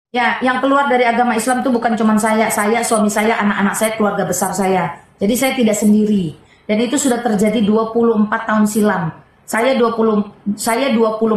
Ya, yang keluar dari agama Islam itu bukan cuma saya, suami saya, anak-anak saya, keluarga besar saya. Jadi saya tidak sendiri. Dan itu sudah terjadi 24 tahun silam. Saya 24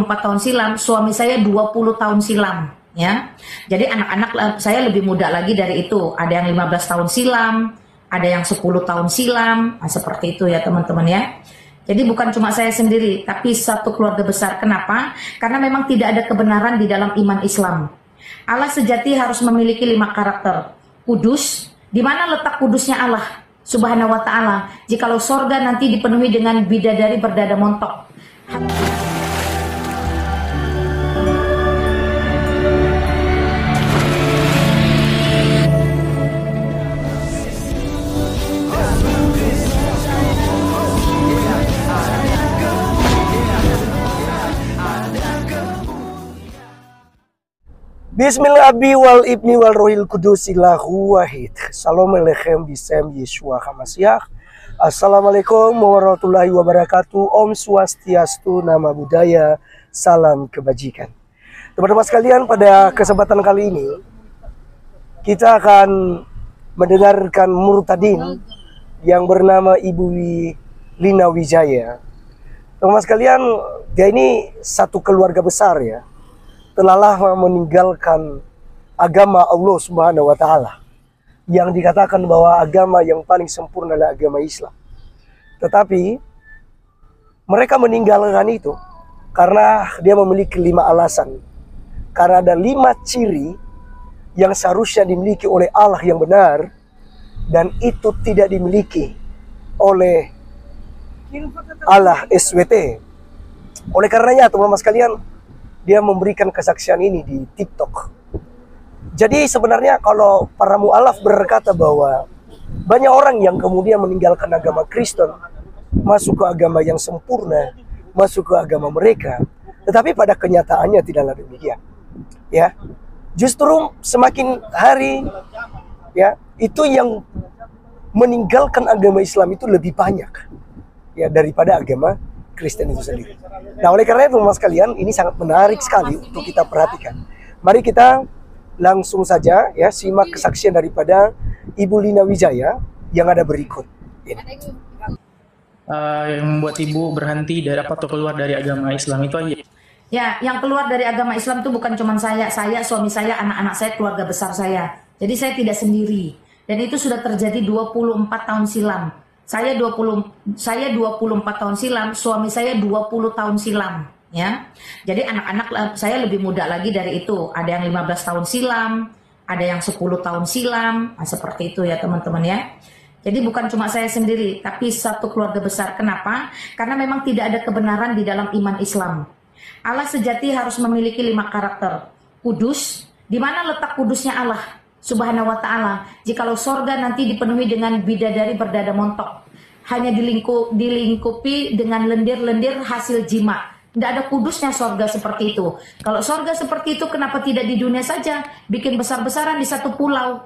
tahun silam, suami saya 20 tahun silam, ya. Jadi anak-anak saya lebih muda lagi dari itu. Ada yang 15 tahun silam, ada yang 10 tahun silam. Nah, seperti itu ya, teman-teman ya. Jadi bukan cuma saya sendiri, tapi satu keluarga besar. Kenapa? Karena memang tidak ada kebenaran di dalam iman Islam. Allah sejati harus memiliki 5 karakter. Kudus, di mana letak kudusnya Allah Subhanahu wa taala? Jikalau sorga nanti dipenuhi dengan bidadari berdada montok. Bismillah abi wal ibni wal rohil kudusillahu wahid. Salam aleikum bisem Yeshua HaMashiach. Assalamualaikum warahmatullahi wabarakatuh. Om Swastiastu, nama budaya, salam kebajikan. Teman-teman sekalian, pada kesempatan kali ini kita akan mendengarkan murtadin yang bernama Ibu Lina Wijaya. Teman-teman sekalian, dia ini satu keluarga besar ya, telah lama meninggalkan agama Allah Subhanahu wa taala, yang dikatakan bahwa agama yang paling sempurna adalah agama Islam. Tetapi mereka meninggalkan itu karena dia memiliki 5 alasan. Karena ada 5 ciri yang seharusnya dimiliki oleh Allah yang benar, dan itu tidak dimiliki oleh Allah SWT. Oleh karenanya teman-teman sekalian, dia memberikan kesaksian ini di TikTok. Jadi sebenarnya kalau para mu'alaf berkata bahwa banyak orang yang kemudian meninggalkan agama Kristen, masuk ke agama yang sempurna, masuk ke agama mereka, tetapi pada kenyataannya tidaklah demikian. Ya, justru semakin hari ya, itu yang meninggalkan agama Islam itu lebih banyak ya daripada agama Kristen itu sendiri. Nah, oleh karena itu teman-teman sekalian, ini sangat menarik sekali untuk kita perhatikan. Mari kita langsung saja ya simak kesaksian daripada Ibu Lina Wijaya yang ada berikut ini. Yang membuat ibu berhenti dari atau keluar dari agama Islam itu aja. Ya, yang keluar dari agama Islam itu bukan cuma saya, suami saya, anak-anak saya, keluarga besar saya. Jadi saya tidak sendiri. Dan itu sudah terjadi 24 tahun silam. Saya 24 tahun silam, suami saya 20 tahun silam, ya. Jadi anak-anak saya lebih muda lagi dari itu. Ada yang 15 tahun silam, ada yang 10 tahun silam. Nah, seperti itu ya, teman-teman ya. Jadi bukan cuma saya sendiri, tapi satu keluarga besar. Kenapa? Karena memang tidak ada kebenaran di dalam iman Islam. Allah sejati harus memiliki 5 karakter. Kudus, di mana letak kudusnya Allah Subhanahu wa taala? Jikalau sorga nanti dipenuhi dengan bidadari berdada montok, hanya dilingkupi dengan lendir-lendir hasil jima. Tidak ada kudusnya sorga seperti itu. Kalau sorga seperti itu, kenapa tidak di dunia saja? Bikin besar-besaran di satu pulau.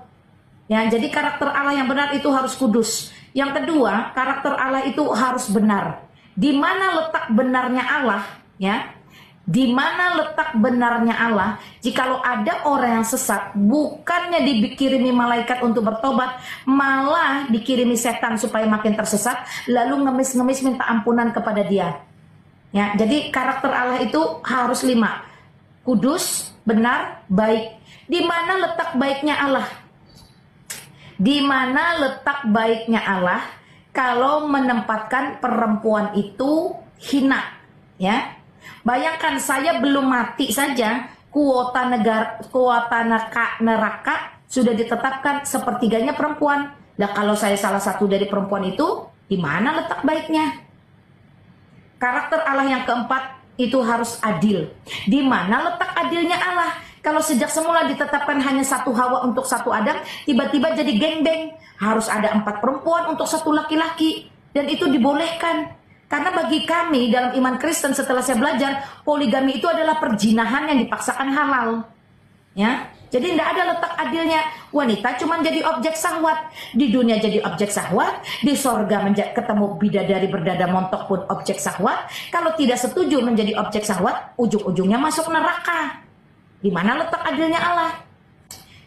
Ya, jadi karakter Allah yang benar itu harus kudus. Yang kedua, karakter Allah itu harus benar. Di mana letak benarnya Allah? Ya, di mana letak benarnya Allah? Jikalau ada orang yang sesat, bukannya dikirimi malaikat untuk bertobat, malah dikirimi setan supaya makin tersesat, lalu ngemis-ngemis minta ampunan kepada dia. Ya, jadi karakter Allah itu harus 5. Kudus, benar, baik. Di mana letak baiknya Allah? Di mana letak baiknya Allah kalau menempatkan perempuan itu hina? Ya. Bayangkan, saya belum mati saja, kuota neraka sudah ditetapkan sepertiganya perempuan. Nah, kalau saya salah satu dari perempuan itu, di mana letak baiknya? Karakter Allah yang keempat itu harus adil. Di mana letak adilnya Allah? Kalau sejak semula ditetapkan hanya satu Hawa untuk satu Adam, tiba-tiba jadi geng-beng. Harus ada 4 perempuan untuk satu laki-laki. Dan itu dibolehkan. Karena bagi kami dalam iman Kristen, setelah saya belajar, poligami itu adalah perjinahan yang dipaksakan halal. Ya, jadi tidak ada letak adilnya. Wanita cuma jadi objek syahwat. Di dunia jadi objek syahwat, di sorga ketemu bidadari berdada montok pun objek syahwat. Kalau tidak setuju menjadi objek syahwat, ujung-ujungnya masuk neraka. Di mana letak adilnya Allah?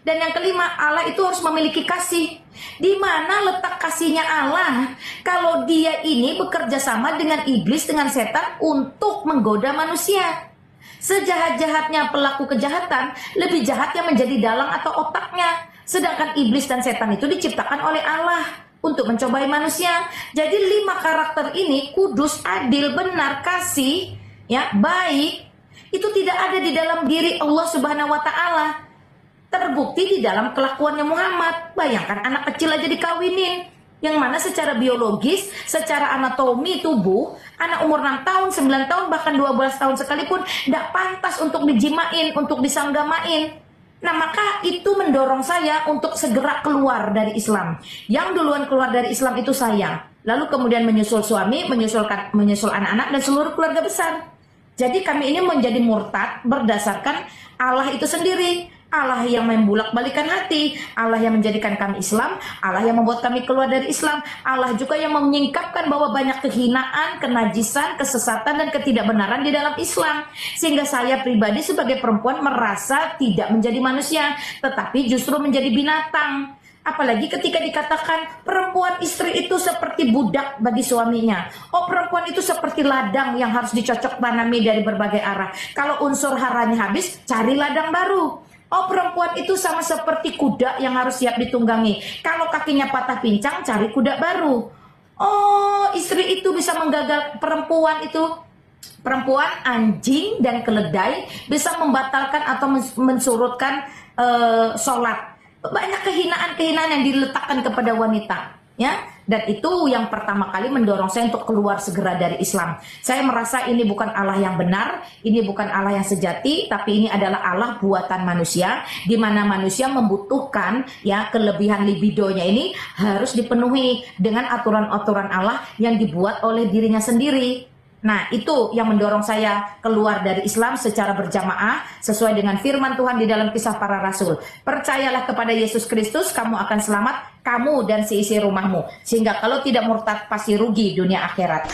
Dan yang kelima, Allah itu harus memiliki kasih. Di mana letak kasihnya Allah? Kalau dia ini bekerja sama dengan iblis, dengan setan untuk menggoda manusia. Sejahat-jahatnya pelaku kejahatan, lebih jahat yang menjadi dalang atau otaknya. Sedangkan iblis dan setan itu diciptakan oleh Allah untuk mencobai manusia. Jadi 5 karakter ini, kudus, adil, benar, kasih, ya, baik, itu tidak ada di dalam diri Allah Subhanahu wa Ta'ala. Terbukti di dalam kelakuannya Muhammad. Bayangkan anak kecil aja dikawinin, yang mana secara biologis, secara anatomi tubuh, anak umur 6 tahun, 9 tahun, bahkan 12 tahun sekalipun tidak pantas untuk dijimain, untuk disanggamain. Nah, maka itu mendorong saya untuk segera keluar dari Islam. Yang duluan keluar dari Islam itu saya. Lalu kemudian menyusul suami, menyusul anak-anak dan seluruh keluarga besar. Jadi kami ini menjadi murtad berdasarkan Allah itu sendiri. Allah yang membulak-balikan hati, Allah yang menjadikan kami Islam, Allah yang membuat kami keluar dari Islam, Allah juga yang menyingkapkan bahwa banyak kehinaan, kenajisan, kesesatan, dan ketidakbenaran di dalam Islam. Sehingga saya pribadi sebagai perempuan merasa tidak menjadi manusia, tetapi justru menjadi binatang. Apalagi ketika dikatakan perempuan istri itu seperti budak bagi suaminya. Oh, perempuan itu seperti ladang yang harus dicocok tanami dari berbagai arah. Kalau unsur haranya habis, cari ladang baru. Oh, perempuan itu sama seperti kuda yang harus siap ditunggangi. Kalau kakinya patah pincang, cari kuda baru. Oh, istri itu bisa menggagal perempuan itu. Perempuan, anjing, dan keledai bisa membatalkan atau mensurutkan sholat. Banyak kehinaan-kehinaan yang diletakkan kepada wanita, ya. Dan itu yang pertama kali mendorong saya untuk keluar segera dari Islam. Saya merasa ini bukan Allah yang benar, ini bukan Allah yang sejati, tapi ini adalah Allah buatan manusia, di mana manusia membutuhkan, ya, kelebihan libidonya ini harus dipenuhi dengan aturan-aturan Allah yang dibuat oleh dirinya sendiri. Nah, itu yang mendorong saya keluar dari Islam secara berjamaah sesuai dengan firman Tuhan di dalam Kisah Para Rasul. Percayalah kepada Yesus Kristus, kamu akan selamat, kamu dan seisi rumahmu. Sehingga kalau tidak murtad pasti rugi dunia akhirat.